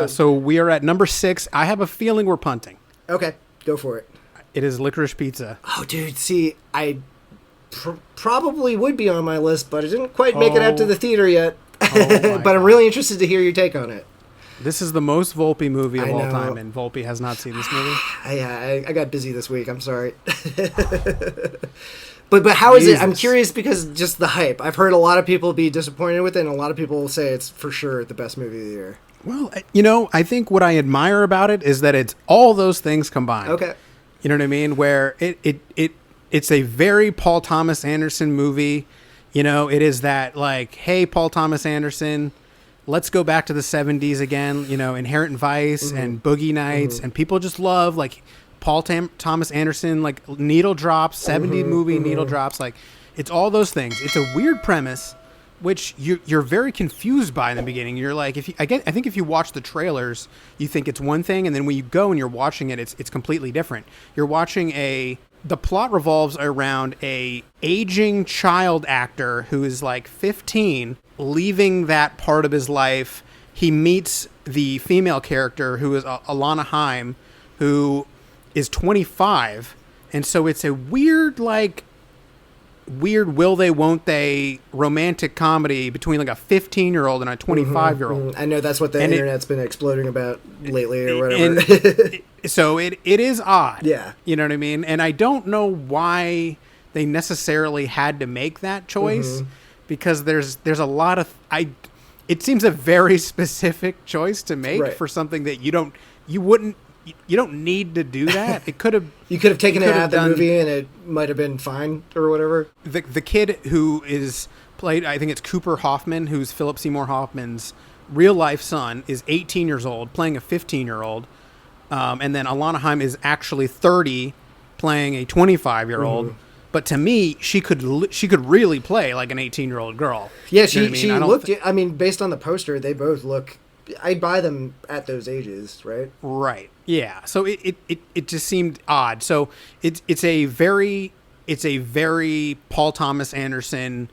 So we are at number 6. I have a feeling we're punting. Okay, go for it. It is Licorice Pizza. Oh, dude, see, I probably would be on my list, but I didn't quite make it out to the theater yet. But I'm really interested to hear your take on it. This is the most Volpe movie of all time, and Volpe has not seen this movie. I got busy this week. I'm sorry. But how is it? I'm curious because just the hype. I've heard a lot of people be disappointed with it, and a lot of people say it's for sure the best movie of the year. Well, I think what I admire about it is that it's all those things combined. Okay. You know what I mean? Where it's a very Paul Thomas Anderson movie. It is that like, hey, Paul Thomas Anderson, let's go back to the 70s again, Inherent Vice and Boogie Nights. And people just love like Paul Thomas Anderson, like needle drops, 70s movie needle drops. Like it's all those things. It's a weird premise, which you're very confused by in the beginning. You're like, I think if you watch the trailers, you think it's one thing. And then when you go and you're watching it, it's completely different. You're watching the plot revolves around a aging child actor who is like 15, leaving that part of his life. He meets the female character who is Alana Haim, who is 25. And so it's a weird will they, won't they romantic comedy between like a 15-year-old and a 25-year-old. I know that's what the internet's been exploding about lately or whatever. So it is odd. Yeah. You know what I mean? And I don't know why they necessarily had to make that choice because there's a lot of it seems a very specific choice to make for something that you don't need to do that. It could have you could have taken it out of the movie and it might have been fine or whatever. The kid who is played, I think it's Cooper Hoffman, who's Philip Seymour Hoffman's real life son, is 18 years old playing a 15-year-old. And then Alana Haim is actually 30 playing a 25-year-old. But to me, she could really play like an 18-year-old girl. Yeah, she looked. I mean, based on the poster, they both look. I'd buy them at those ages, right? Right. Yeah. So it just seemed odd. So it's a very Paul Thomas Anderson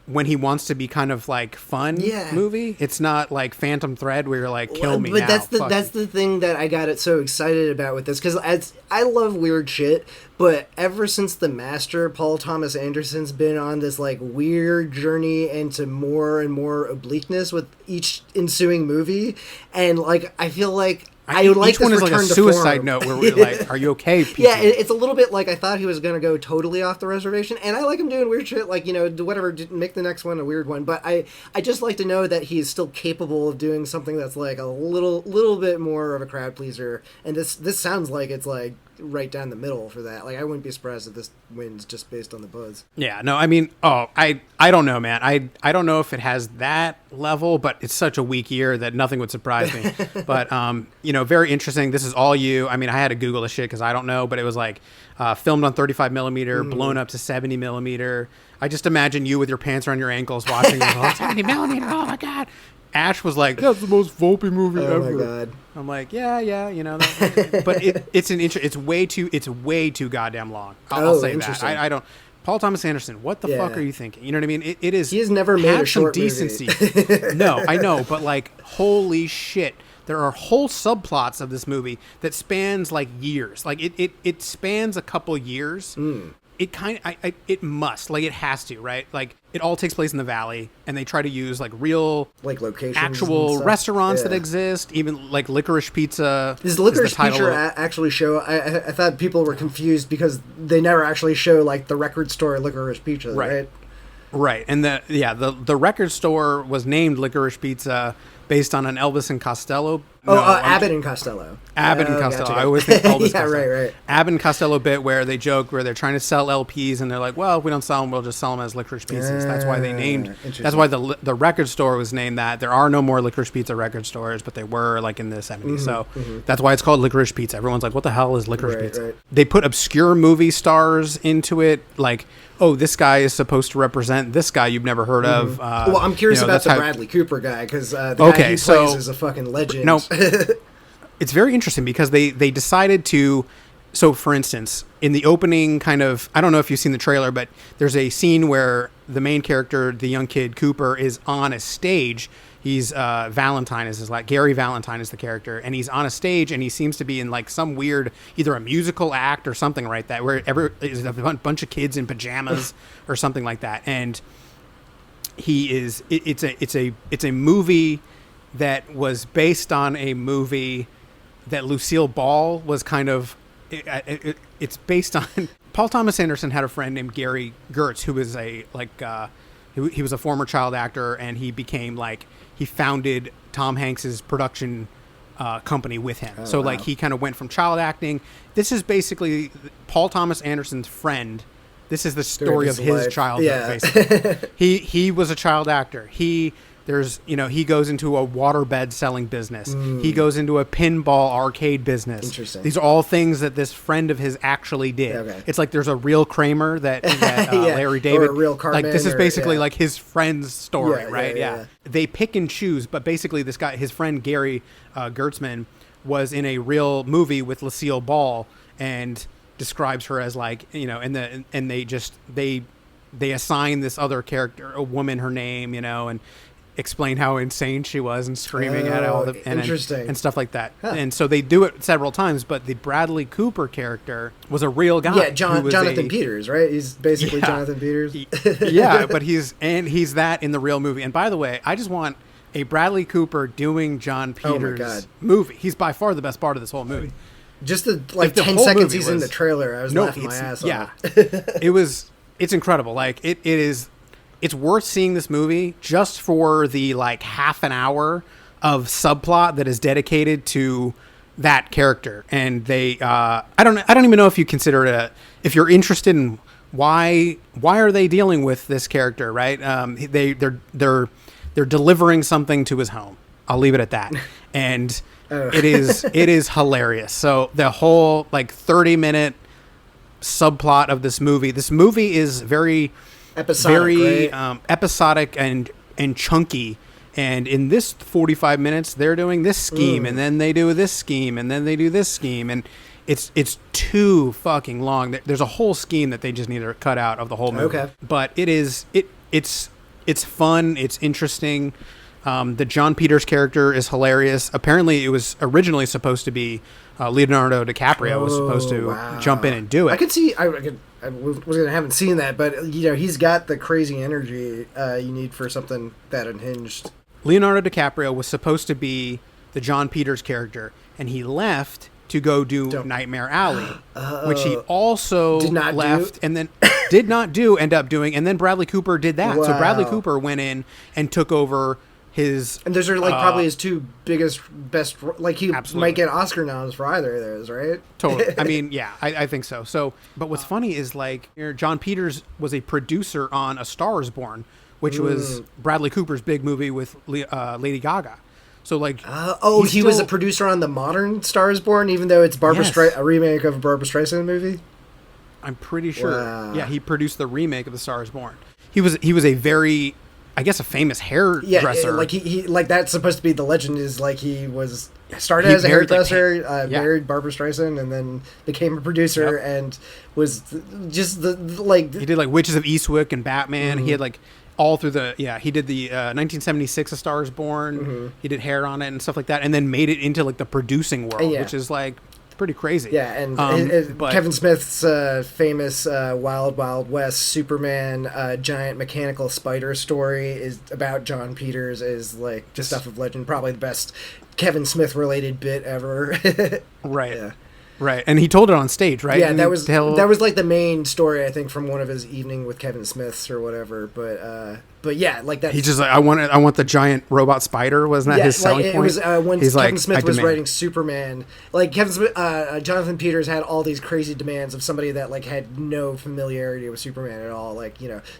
when he wants to be kind of like fun movie. It's not like Phantom Thread where you're like, kill me now. But that's the thing that I got it so excited about with this, because I love weird shit, but ever since The Master, Paul Thomas Anderson's been on this like weird journey into more and more obliqueness with each ensuing movie, and like I feel like I would like each one is like a suicide note where we're like, are you okay, people? Yeah, it's a little bit like I thought he was going to go totally off the reservation, and I like him doing weird shit, like, whatever, make the next one a weird one, but I just like to know that he's still capable of doing something that's like a little bit more of a crowd pleaser, and this sounds like it's like right down the middle for that. Like, I wouldn't be surprised if this wins just based on the buzz. Yeah, no, I mean, I don't know, man. I don't know if it has that level, but it's such a weak year that nothing would surprise me. But, very interesting. This is all you. I mean, I had to Google this shit because I don't know, but it was like filmed on 35 millimeter, blown up to 70 millimeter. I just imagine you with your pants around your ankles watching this, 70 millimeter, oh my God. Ash was like, that's the most Volpe movie ever. Oh my God. I'm like, yeah, but it's way too goddamn long. I'll say that. I don't. Paul Thomas Anderson, what the fuck are you thinking? You know what I mean? It is. He has never made a short decency. Movie. No, I know, but like, holy shit. There are whole subplots of this movie that spans like years. Like it spans a couple years. It it must, like, it has to, right? Like, it all takes place in the valley, and they try to use like real, like, locations, actual restaurants that exist, even like Licorice Pizza. Does Licorice Pizza actually show? I thought people were confused because they never actually show like the record store Licorice Pizza, right? Right, and the record store was named Licorice Pizza based on an Elvis and Costello. Abbott and Costello. Abbott and Costello. Gotcha. I always think Elvis. Yeah, right. Abbott and Costello bit where they joke where they're trying to sell LPs and they're like, well, if we don't sell them, we'll just sell them as Licorice Pizzas. That's why they named. That's why the record store was named that. There are no more Licorice Pizza record stores, but they were like in the 70s. So that's why it's called Licorice Pizza. Everyone's like, what the hell is Licorice Pizza? Right. They put obscure movie stars into it, like, oh, this guy is supposed to represent this guy you've never heard of. Well, I'm curious about the Bradley Cooper guy, because the guy he plays is a fucking legend. No, it's very interesting because they decided to... So, for instance, in the opening kind of... I don't know if you've seen the trailer, but there's a scene where the main character, the young kid, Cooper, is on a stage He's Valentine is his Gary Valentine is the character, and he's on a stage, and he seems to be in like some weird, either a musical act or something like that, where there's a bunch of kids in pajamas or something like that, and he is. It's a movie that was based on a movie that Lucille Ball was kind of. It's based on. Paul Thomas Anderson had a friend named Gary Gertz, who was he was a former child actor, and he became he founded Tom Hanks's production company with him. Oh, so wow. he kind of went from child acting. This is basically Paul Thomas Anderson's friend. This is the story of his childhood. Yeah. Basically, he was a child actor. He goes into a waterbed selling business. He goes into a pinball arcade business. Interesting. These are all things that this friend of his actually did. Okay. It's like there's a real Kramer that Yeah. Larry David. Or a real Cartman. This is basically his friend's story, Yeah, right? yeah. They pick and choose, but basically this guy, his friend Gary Gertzman, was in a real movie with Lucille Ball and describes her as and they assign this other character, a woman, her name, and explain how insane she was and screaming at all the and stuff like that. Huh. And so they do it several times, but the Bradley Cooper character was a real guy. Yeah, Jonathan Peters, right? He's basically Jonathan Peters. Yeah, but he's that in the real movie. And by the way, I just want a Bradley Cooper doing John Peters movie. He's by far the best part of this whole movie. Just the 10 seconds he's in the trailer, I was laughing my ass off. It's incredible. It's worth seeing this movie just for the half an hour of subplot that is dedicated to that character. And they, I don't even know if you consider it if you're interested in why are they dealing with this character, right? They're delivering something to his home. I'll leave it at that. And it is hilarious. So the whole 30-minute subplot of this movie is very episodic, episodic and chunky. And in this 45 minutes, they're doing this scheme, and then they do this scheme, and then they do this scheme, and it's too fucking long. There's a whole scheme that they just need to cut out of the whole movie. Okay. But it's fun. It's interesting. The John Peters character is hilarious. Apparently, it was originally supposed to be Leonardo DiCaprio was supposed to jump in and do it. I could see. I haven't seen that, but he's got the crazy energy you need for something that unhinged. Leonardo DiCaprio was supposed to be the John Peters character, and he left to go do Nightmare Alley, which he also left and then did not end up doing, and then Bradley Cooper did that. Wow. So Bradley Cooper went in and took over his... And those are probably his two best... he might get Oscar noms for either of those, right? Totally. I mean, yeah, I think so. But what's funny is John Peters was a producer on A Star Is Born, which was Bradley Cooper's big movie with Lady Gaga. So he was a producer on the modern Star Is Born, even though it's a remake of a Barbra Streisand movie? I'm pretty sure. Wow. Yeah, he produced the remake of The Star Is Born. He was a very... I guess a famous hairdresser. Yeah, he that's supposed to be the legend. Is he started as a hairdresser, married Barbra Streisand, and then became a producer and was just he did Witches of Eastwick and Batman. He had all through he did the 1976 A Star Is Born. He did hair on it and stuff like that, and then made it into the producing world, which is pretty crazy. Yeah, and Kevin Smith's famous Wild Wild West Superman giant mechanical spider story is about John Peters, is just stuff of legend. Probably the best Kevin Smith related bit ever. Right. Yeah. Right, and he told it on stage, right? Yeah, that was the main story, I think, from one of his Evening with Kevin Smiths or whatever. But yeah, that. He's just I want the giant robot spider. Wasn't that his selling point? It was when Kevin Smith was writing Superman. Kevin Smith, Jonathan Peters had all these crazy demands of somebody that had no familiarity with Superman at all.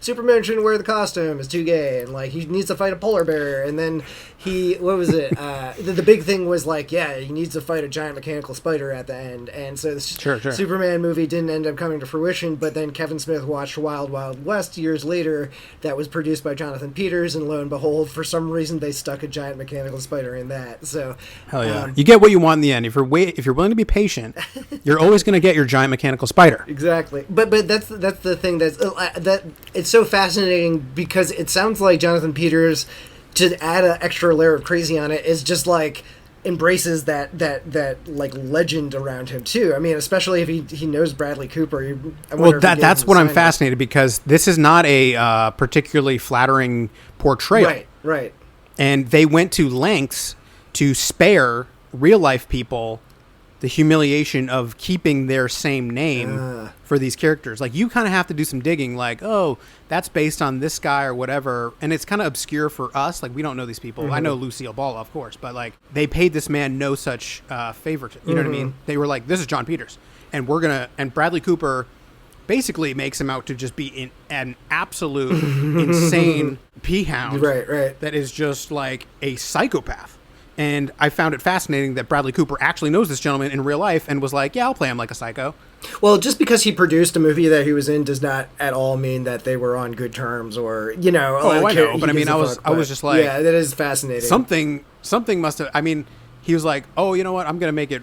Superman shouldn't wear the costume; it's too gay, and he needs to fight a polar bear. And then what was it? The big thing was he needs to fight a giant mechanical spider at the end. And so the Superman movie didn't end up coming to fruition, but then Kevin Smith watched Wild Wild West years later that was produced by Jonathan Peters, and lo and behold, for some reason they stuck a giant mechanical spider in that. So hell yeah, you get what you want in the end. If you're willing to be patient, you're always going to get your giant mechanical spider. Exactly. But that's the thing that it's so fascinating, because it sounds like Jonathan Peters to add an extra layer of crazy on it, is just like embraces that like legend around him too. I mean, especially if he knows Bradley Cooper. That's what I'm fascinated, because this is not a particularly flattering portrayal. Right. And they went to lengths to spare real life people the humiliation of keeping their same name for these characters. Like, you kind of have to do some digging, like, oh, that's based on this guy or whatever. And it's kind of obscure for us. Like, we don't know these people. I know Lucille Ball, of course, but like, they paid this man no such favor to, you know what I mean? They were like, this is John Peters, and and Bradley Cooper basically makes him out to just be an absolute insane peahound. Right. That is just like a psychopath. And I found it fascinating that Bradley Cooper actually knows this gentleman in real life and was like, yeah, I'll play him like a psycho. Well, just because he produced a movie that he was in does not at all mean that they were on good terms, or, you know. Oh, I know. But I mean, I was just like, yeah, that is fascinating. Something must have, I mean, he was like, oh, you know what? I'm going to make it.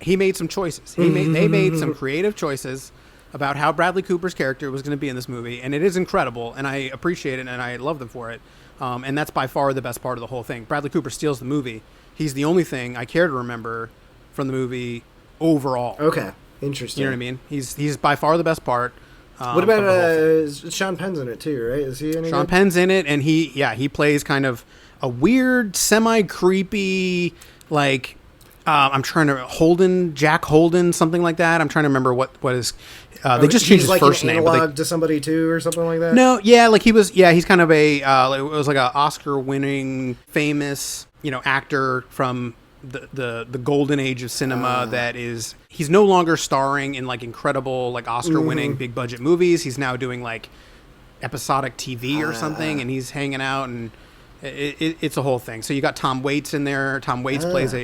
He made some choices. They made some creative choices about how Bradley Cooper's character was going to be in this movie. And it is incredible. And I appreciate it. And I love them for it. And that's by far the best part of the whole thing. Bradley Cooper steals the movie. He's the only thing I care to remember from the movie overall. Okay. Interesting. You know what I mean? He's by far the best part. What about Sean Penn's in it too, right? Is he any Sean good? Penn's in it, and he plays kind of a weird, semi-creepy, like, I'm trying to Jack Holden, something like that. I'm trying to remember what is. They just changed his like first an name. Analog to somebody too, or something like that. No, yeah, like he was. Yeah, he's kind of it was like a Oscar-winning, famous, actor from the golden age of cinema. He's no longer starring in like incredible, like Oscar-winning big budget movies. He's now doing like episodic TV or something, and he's hanging out, and it's a whole thing. So you got Tom Waits in there. Tom Waits plays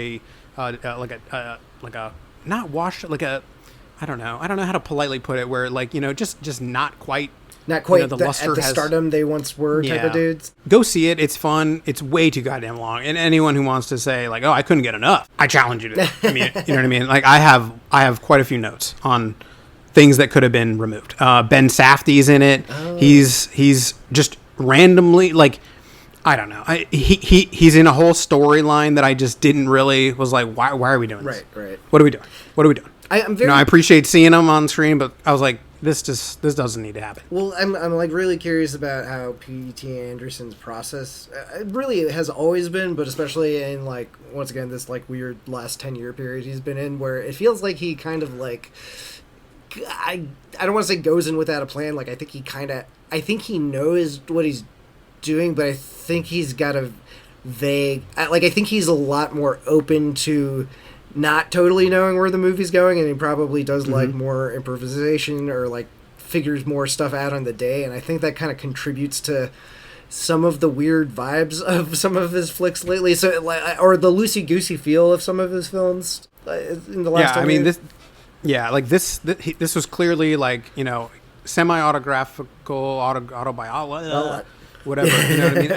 I don't know how to politely put it, where like, just not quite the luster at the stardom they once were type of dudes. Go see it. It's fun. It's way too goddamn long. And anyone who wants to say like, oh, I couldn't get enough, I challenge you to. I mean, you know what I mean? Like, I have quite a few notes on things that could have been removed. Ben Safdie's in it. Oh. He's just randomly, like, I don't know. He's in a whole storyline that I just didn't really was like, why are we doing this? Right. What are we doing? I appreciate seeing him on screen, but I was like, this doesn't need to happen. Well, I'm like really curious about how P.T. Anderson's process it really has always been, but especially in like, once again, this like weird last 10-year period he's been in, where it feels like he kind of like, I don't want to say goes in without a plan. Like, I think he knows what he's doing, but I think he's got a vague, I think he's a lot more open to not totally knowing where the movie's going, and he probably does like more improvisation, or like figures more stuff out on the day, and I think that kind of contributes to some of the weird vibes of some of his flicks lately, so like, or the loosey-goosey feel of some of his films in the last 10 years. This was clearly like, semi-autographical, autobiographical, whatever, you know what I mean,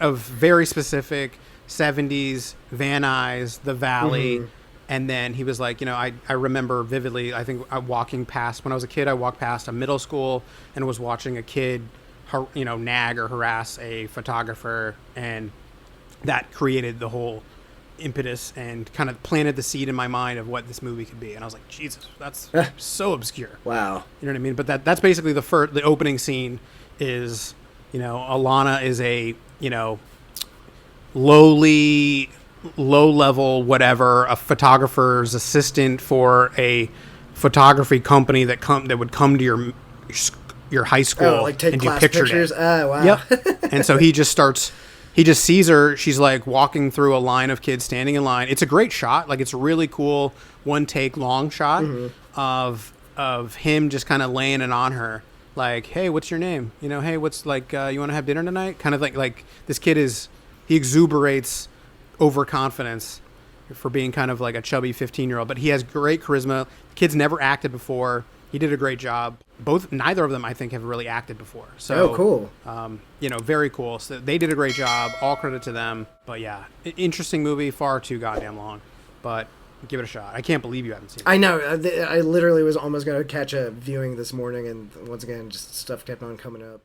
of very specific 70s Van Nuys, the Valley. And then he was like, I remember vividly, I think when I was a kid, I walked past a middle school and was watching a kid, nag or harass a photographer, and that created the whole impetus and kind of planted the seed in my mind of what this movie could be. And I was like, Jesus, that's so obscure. Wow. You know what I mean? But that's basically the opening scene is, Alana is a, low level, whatever, a photographer's assistant for a photography company that would come to your high school like take and class do pictures. Day. Wow. Yep. And so he just sees her. She's like walking through a line of kids standing in line. It's a great shot. Like, it's a really cool one take long shot of him just kind of laying it on her. Like, hey, what's your name? Hey, what's like, you want to have dinner tonight? Kind of like this kid he exuberates overconfidence for being kind of like a chubby 15-year-old, but he has great charisma. The kid's never acted before. He did a great job. Neither of them, I think, have really acted before. So, cool. Very cool. So they did a great job. All credit to them. But yeah, interesting movie. Far too goddamn long, but give it a shot. I can't believe you haven't seen it. I know. I literally was almost going to catch a viewing this morning, and once again, just stuff kept on coming up.